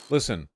Listen,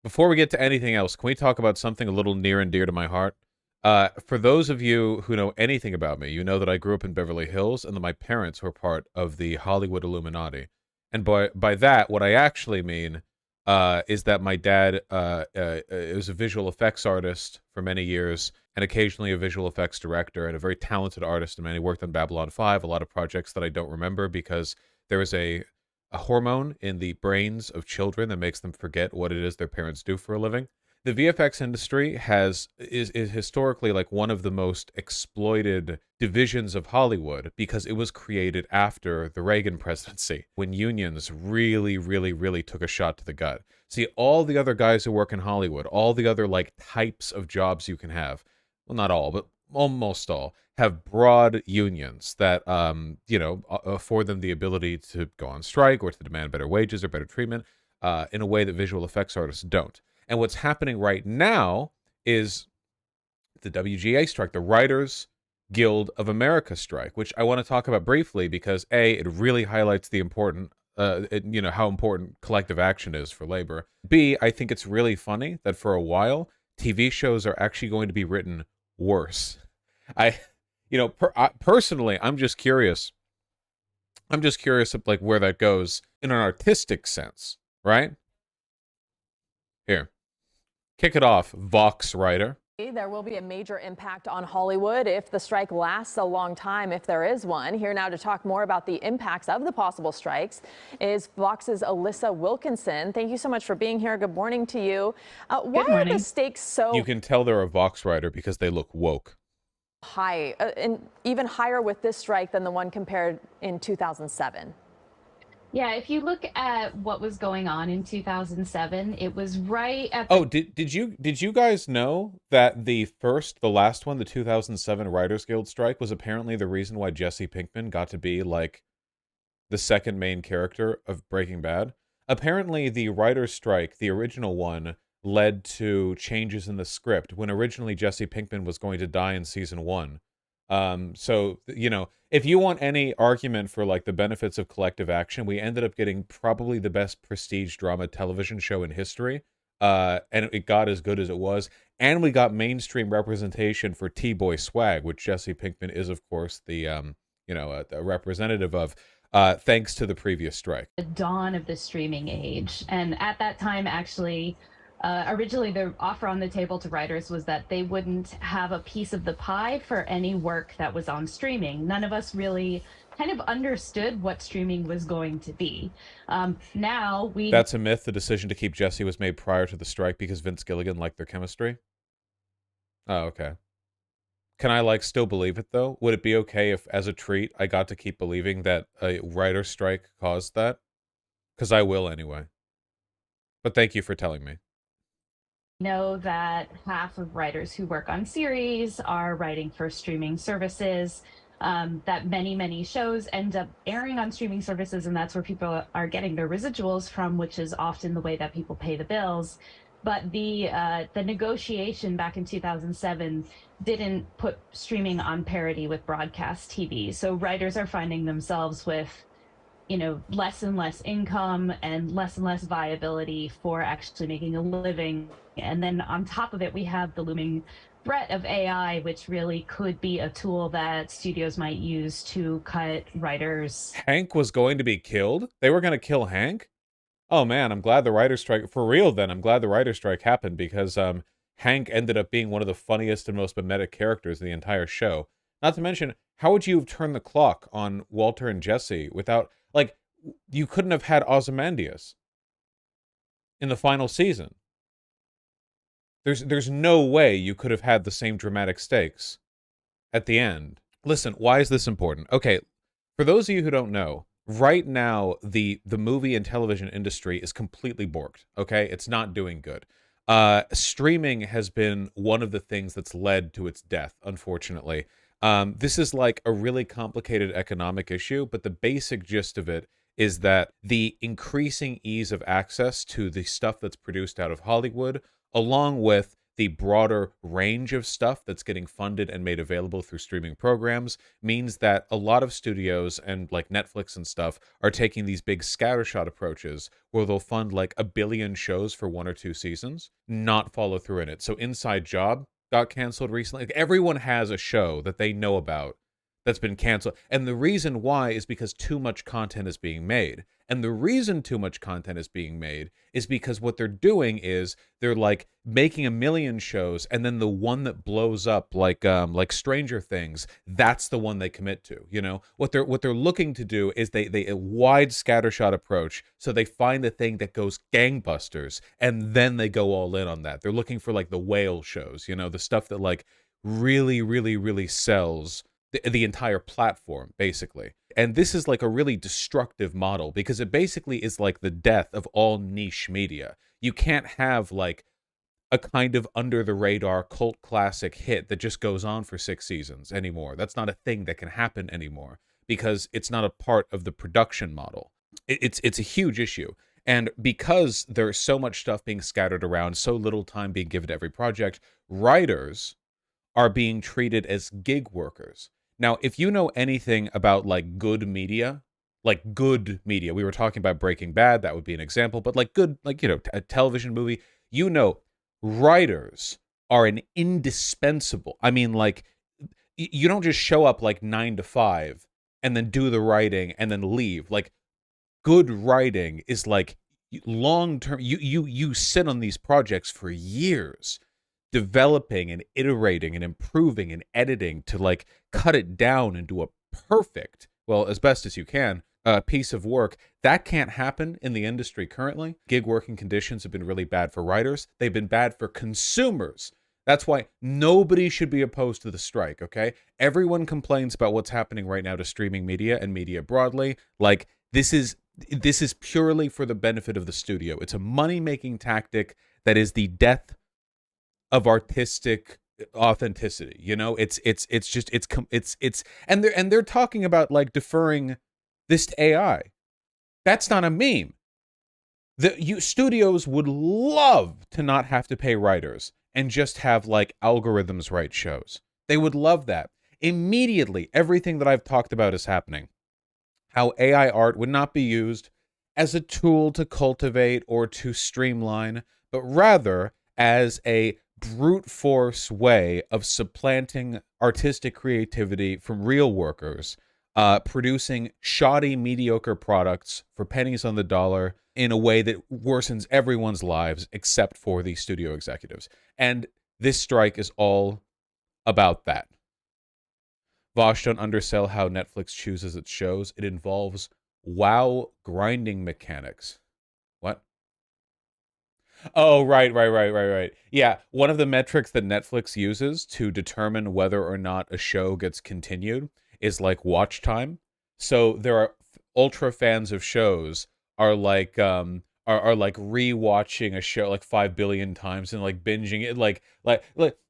before we get to anything else, can we talk about something a little near and dear to my heart? For those of you who know anything about me, you know that I grew up in Beverly Hills and that my parents were part of the Hollywood Illuminati. And by that, what I actually mean is that my dad was a visual effects artist for many years and occasionally a visual effects director and a very talented artist. And he worked on Babylon 5, a lot of projects that I don't remember because there is a hormone in the brains of children that makes them forget what it is their parents do for a living. The VFX industry is historically like one of the most exploited divisions of Hollywood because it was created after the Reagan presidency when unions really took a shot to the gut. See, all the other guys who work in Hollywood, all the other like types of jobs you can have, well, not all, but almost all, have broad unions that afford them the ability to go on strike or to demand better wages or better treatment in a way that visual effects artists don't. And what's happening right now is the WGA strike, the Writers Guild of America strike, which I want to talk about briefly because A, it really highlights the important how important collective action is for labor. B, I think it's really funny that for a while TV shows are actually going to be written worse. Personally, I'm just curious. I'm just curious of like where that goes in an artistic sense, right? Here, kick it off, Vox writer. There will be a major impact on Hollywood if the strike lasts a long time, if there is one. Here now to talk more about the impacts of the possible strikes is Vox's Alyssa Wilkinson. Thank you so much for being here. Good morning to you. Why are the stakes so You can tell they're a Vox writer because they look woke. High, and even higher with this strike than the one compared in 2007? Yeah, if you look at what was going on in 2007, it was right at Oh, did you guys know that the last one, the 2007 Writers Guild strike was apparently the reason why Jesse Pinkman got to be like the second main character of Breaking Bad? Apparently the writers strike, the original one, led to changes in the script when originally Jesse Pinkman was going to die in season 1. So, if you want any argument for like the benefits of collective action, we ended up getting probably the best prestige drama television show in history. And it got as good as it was. And we got mainstream representation for T-Boy swag, which Jesse Pinkman is, of course, the a representative of, thanks to the previous strike. the dawn of the streaming age. And at that time, actually, originally the offer on the table to writers was that they wouldn't have a piece of the pie for any work that was on streaming. None of us really kind of understood what streaming was going to be. That's a myth. The decision to keep Jesse was made prior to the strike because Vince Gilligan liked their chemistry. Oh, okay. Can I still believe it though? Would it be okay if, as a treat, I got to keep believing that a writer strike caused that? Because I will anyway. But thank you for telling me. know that half of writers who work on series are writing for streaming services. That many shows end up airing on streaming services, and that's where people are getting their residuals from, which is often the way that people pay the bills. But the negotiation back in 2007 didn't put streaming on parity with broadcast TV. So writers are finding themselves with, less and less income and less viability for actually making a living. And then on top of it, we have the looming threat of AI, which really could be a tool that studios might use to cut writers. Hank was going to be killed? They were going to kill Hank? Oh man, I'm glad the writer's strike, for real then, I'm glad the writer's strike happened because Hank ended up being one of the funniest and most mimetic characters in the entire show. Not to mention, how would you have turned the clock on Walter and Jesse without, you couldn't have had Ozymandias in the final season. There's no way you could have had the same dramatic stakes at the end. Listen, why is this important? Okay, for those of you who don't know, right now the movie and television industry is completely borked, okay? It's not doing good. Streaming has been one of the things that's led to its death, unfortunately. This is like a really complicated economic issue, but the basic gist of it is that the increasing ease of access to the stuff that's produced out of Hollywood, along with the broader range of stuff that's getting funded and made available through streaming programs means that a lot of studios and like Netflix and stuff are taking these big scattershot approaches where they'll fund like a billion shows for 1 or 2 seasons, not follow through in it. So Inside Job got canceled recently. Like, everyone has a show that they know about that's been canceled. And the reason why is because too much content is being made. And the reason too much content is being made is because what they're doing is they're like making a million shows, and then the one that blows up like Stranger Things, that's the one they commit to. You know, what they're looking to do is they a wide scattershot approach. So they find the thing that goes gangbusters, and then they go all in on that. They're looking for like the whale shows, you know, the stuff that like really, really, really sells the entire platform, basically. And this is like a really destructive model because it basically is like the death of all niche media. You can't have like a kind of under the radar cult classic hit that just goes on for 6 seasons anymore. That's not a thing that can happen anymore because it's not a part of the production model. It's a huge issue. And because there's so much stuff being scattered around, so little time being given to every project, writers are being treated as gig workers. Now, if you know anything about like good media, we were talking about Breaking Bad, that would be an example, but like good, like, you know, a television movie, you know, writers are an indispensable. I mean, like, you don't just show up like 9 to 5 and then do the writing and then leave. Like, good writing is like long term. You sit on these projects for years, developing and iterating and improving and editing to like cut it down into a perfect, well, as best as you can, piece of work. That can't happen in the industry currently. Gig working conditions have been really bad for writers. They've been bad for consumers. That's why nobody should be opposed to the strike, okay? Everyone complains about what's happening right now to streaming media and media broadly. Like, this is purely for the benefit of the studio. It's a money-making tactic that is the death of artistic authenticity. You know, it's and they're talking about like deferring this to AI. That's not a meme. Studios would love to not have to pay writers and just have like algorithms write shows. They would love that. Immediately, everything that I've talked about is happening. How AI art would not be used as a tool to cultivate or to streamline, but rather as a brute force way of supplanting artistic creativity from real workers, producing shoddy, mediocre products for pennies on the dollar in a way that worsens everyone's lives except for the studio executives. And this strike is all about that. Vosh, don't undersell how Netflix chooses its shows. It involves WoW grinding mechanics. What? Oh, right. Yeah, one of the metrics that Netflix uses to determine whether or not a show gets continued is like watch time. So there are ultra fans of shows are like are like rewatching a show like 5 billion times and like binging it like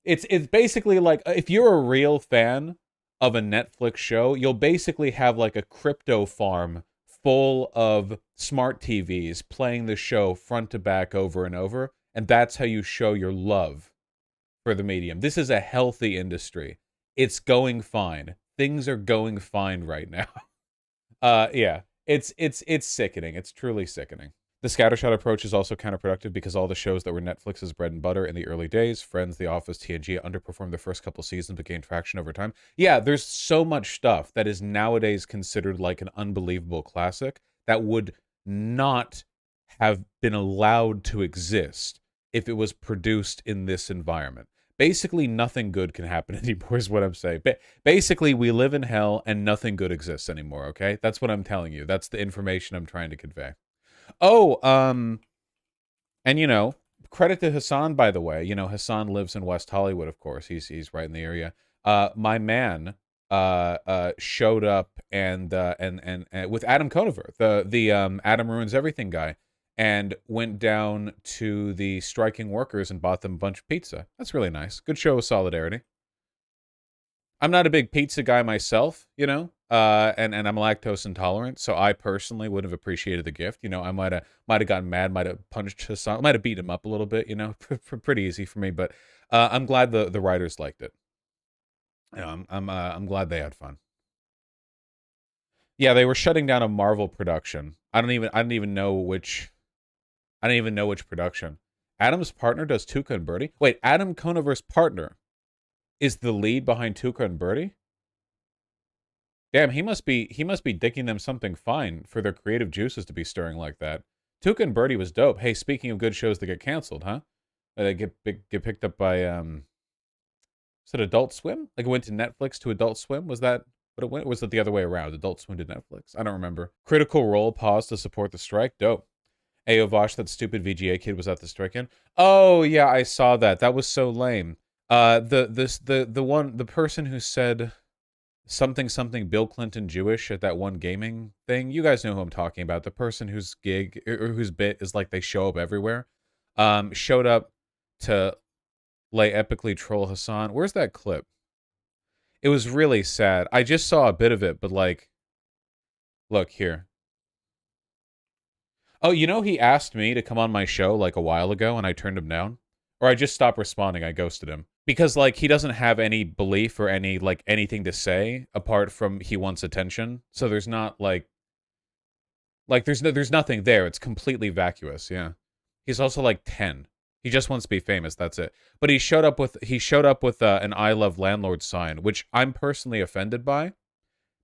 it's basically like if you're a real fan of a Netflix show, you'll basically have like a crypto farm full of smart TVs playing the show front to back over and over, and that's how you show your love for the medium. This is a healthy industry. It's going fine. Things are going fine right now. Yeah, it's sickening. It's truly sickening. The scattershot approach is also counterproductive because all the shows that were Netflix's bread and butter in the early days, Friends, The Office, TNG, underperformed the first couple seasons but gained traction over time. Yeah, there's so much stuff that is nowadays considered like an unbelievable classic that would not have been allowed to exist if it was produced in this environment. Basically, nothing good can happen anymore is what I'm saying. Basically, we live in hell and nothing good exists anymore, okay? That's what I'm telling you. That's the information I'm trying to convey. Oh, and you know, credit to Hasan, by the way. You know, Hasan lives in West Hollywood, of course. He's right in the area. My man showed up and with Adam Conover, the Adam Ruins Everything guy, and went down to the striking workers and bought them a bunch of pizza. That's really nice. Good show of solidarity. I'm not a big pizza guy myself, you know, and I'm lactose intolerant, so I personally would have appreciated the gift. You know, I might have gotten mad, might have punched Hasan, might have beat him up a little bit, you know, pretty easy for me. But I'm glad the writers liked it. You know, I'm glad they had fun. Yeah, they were shutting down a Marvel production. I don't even know which production. Adam's partner does Tuca and Birdie. Wait, Adam Conover's partner is the lead behind Tuca and Birdie? Damn, he must be dicking them something fine for their creative juices to be stirring like that. Tuca and Birdie was dope. Hey, speaking of good shows that get canceled, huh? Get picked up by is it Adult Swim? Like it went to Netflix to Adult Swim? Was that what it went? Or was it the other way around? Adult Swim to Netflix? I don't remember. Critical Role paused to support the strike. Dope. Ayo Vosh, that stupid VGA kid was at the strike-in. Oh yeah, I saw that. That was so lame. The person who said something Bill Clinton Jewish at that one gaming thing. You guys know who I'm talking about. The person whose gig or whose bit is like they show up everywhere. Showed up to lay epically troll Hasan. Where's that clip? It was really sad. I just saw a bit of it, but like, look here. Oh, you know, he asked me to come on my show like a while ago and I turned him down. Or I just stopped responding. I ghosted him. Because like he doesn't have any belief or any like anything to say apart from he wants attention. So there's not like there's nothing there. It's completely vacuous, yeah. He's also like 10. He just wants to be famous, that's it. But he showed up with an I Love Landlord sign, which I'm personally offended by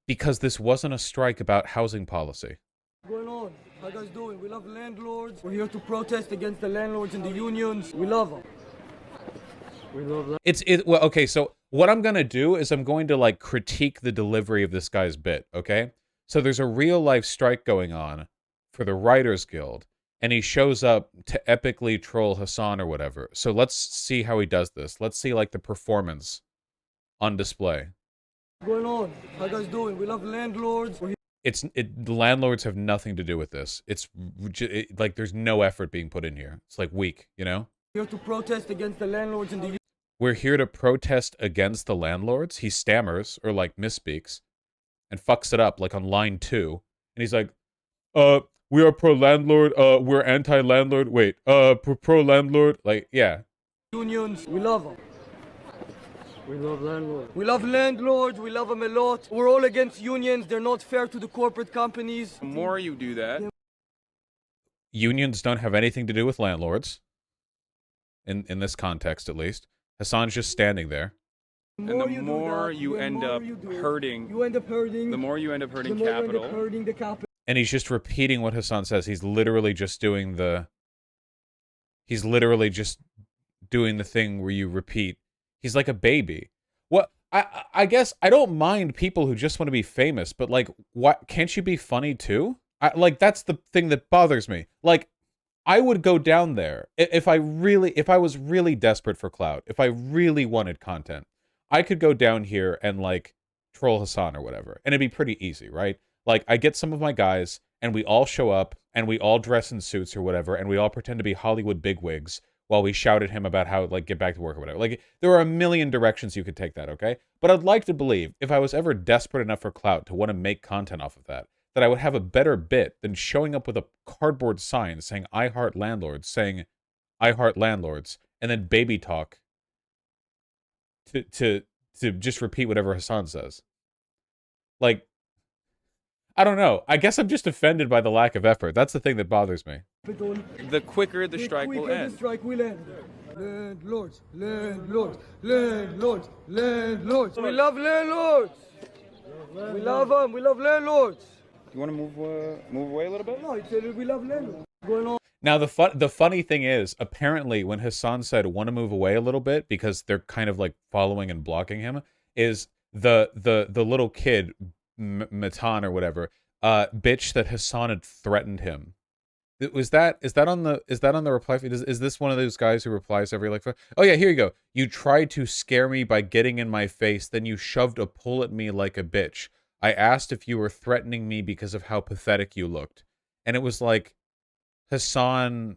because this wasn't a strike about housing policy. What's going on? How you guys doing? We love landlords. We're here to protest against the landlords and the unions. We love them. We love that. Well, okay, so what I'm going to do is I'm going to like critique the delivery of this guy's bit, okay? So there's a real life strike going on for the Writers Guild, and he shows up to epically troll Hasan or whatever. So let's see how he does this. Let's see like the performance on display. What's going on? How you guys doing? We love landlords. The landlords have nothing to do with this. Like there's no effort being put in here. It's like weak, you know? We're here to protest against the landlords and the We're here to protest against the landlords. He stammers or like misspeaks and fucks it up like on line 2. And he's like, we are pro-landlord, we're anti-landlord. Wait, pro-landlord. Like, yeah. unions. We love them. We love landlords. We love landlords. We love them a lot. We're all against unions. They're not fair to the corporate companies. The more you do that... Unions don't have anything to do with landlords. In this context, at least. Hasan's just standing there. And the more you end up hurting... You end up hurting... The more you end up hurting the capital... You end up hurting the capital. And he's just repeating what Hasan says. He's literally just doing the... He's literally just doing the thing where you repeat. He's like a baby. What? I guess I don't mind people who just want to be famous, but like, what? Can't you be funny too? Like, that's the thing that bothers me. Like, I would go down there if I was really desperate for clout, if I really wanted content, I could go down here and like troll Hasan or whatever, and it'd be pretty easy, right? Like, I get some of my guys, and we all show up, and we all dress in suits or whatever, and we all pretend to be Hollywood bigwigs while we shout at him about how, like, get back to work or whatever. Like, there are a million directions you could take that, okay? But I'd like to believe, if I was ever desperate enough for clout to want to make content off of that I would have a better bit than showing up with a cardboard sign saying, I heart landlords, and then baby talk to just repeat whatever Hasan says. Like, I don't know. I guess I'm just offended by the lack of effort. That's the thing that bothers me. The quicker the strike will end. The strike will end. Landlords, landlords, landlords, landlords. We love landlords. We love them. We love landlords. You want to move away a little bit? No, we love landlords. Going on. Now, the funny thing is, apparently, when Hasan said, want to move away a little bit, because they're kind of like following and blocking him, is the little kid, Matan or whatever, bitch that Hasan had threatened him. Is that on the reply feed? Is this one of those guys who replies every like? Oh yeah, here you go. You tried to scare me by getting in my face, then you shoved a pull at me like a bitch. I asked if you were threatening me because of how pathetic you looked, and it was like Hasan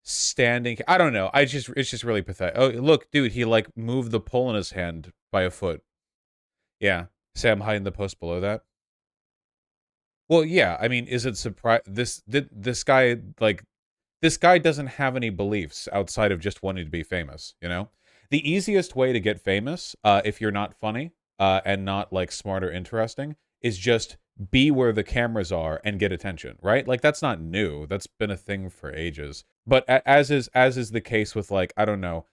standing. I don't know. It's just really pathetic. Oh look, dude, he like moved the pole in his hand by a foot. Yeah, say I'm hiding the post below that. Well, yeah. I mean, is it surprise? This guy doesn't have any beliefs outside of just wanting to be famous. You know, The easiest way to get famous, if you're not funny and not like smart or interesting, is just be where the cameras are and get attention, right? Like that's not new. That's been a thing for ages. But as is the case with like, I don't know,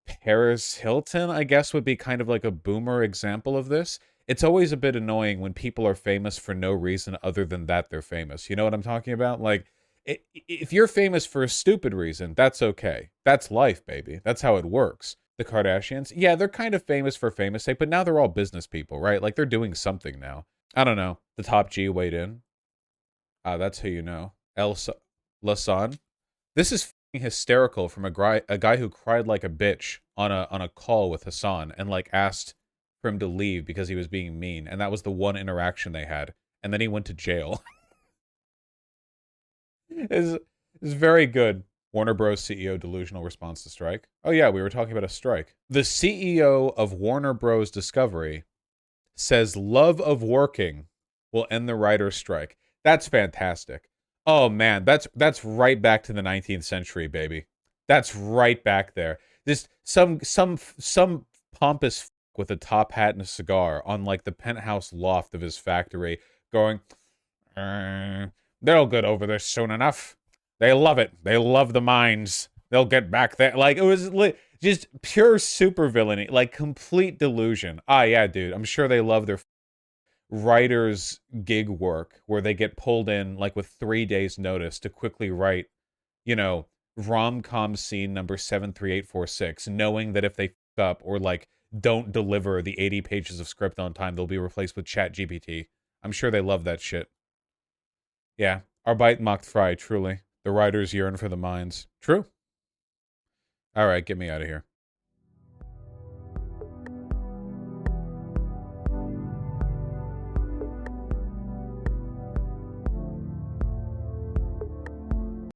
Paris Hilton, I guess would be kind of like a boomer example of this. It's always a bit annoying when people are famous for no reason other than that they're famous. You know what I'm talking about? Like if you're famous for a stupid reason, that's okay. That's life, baby. That's how it works. The Kardashians, yeah, they're kind of famous for famous sake, but now they're all business people, right? Like they're doing something now. I don't know. The top G weighed in. That's who you know. Lasan. This is f***ing hysterical from a guy who cried like a bitch on a call with Hasan and like asked for him to leave because he was being mean, and that was the one interaction they had, and then he went to jail. is very good. Warner Bros. CEO delusional response to strike. Oh yeah, we were talking about a strike. The CEO of Warner Bros. Discovery says love of working will end the writer's strike. That's fantastic. Oh man, that's right back to the 19th century, baby. That's right back there. This some pompous with a top hat and a cigar on like the penthouse loft of his factory going, they'll get over this soon enough. They love it. They love the mines. They'll get back there. Like, it was just pure supervillainy. Like, complete delusion. Ah, yeah, dude. I'm sure they love their writers' gig work where they get pulled in, like, with 3 days' notice to quickly write, you know, rom-com scene number 73846, knowing that if they f*** up or, like, don't deliver the 80 pages of script on time, they'll be replaced with ChatGPT. I'm sure they love that shit. Yeah. Arbeit macht frei, truly. The writers yearn for the mines. True. All right, get me out of here.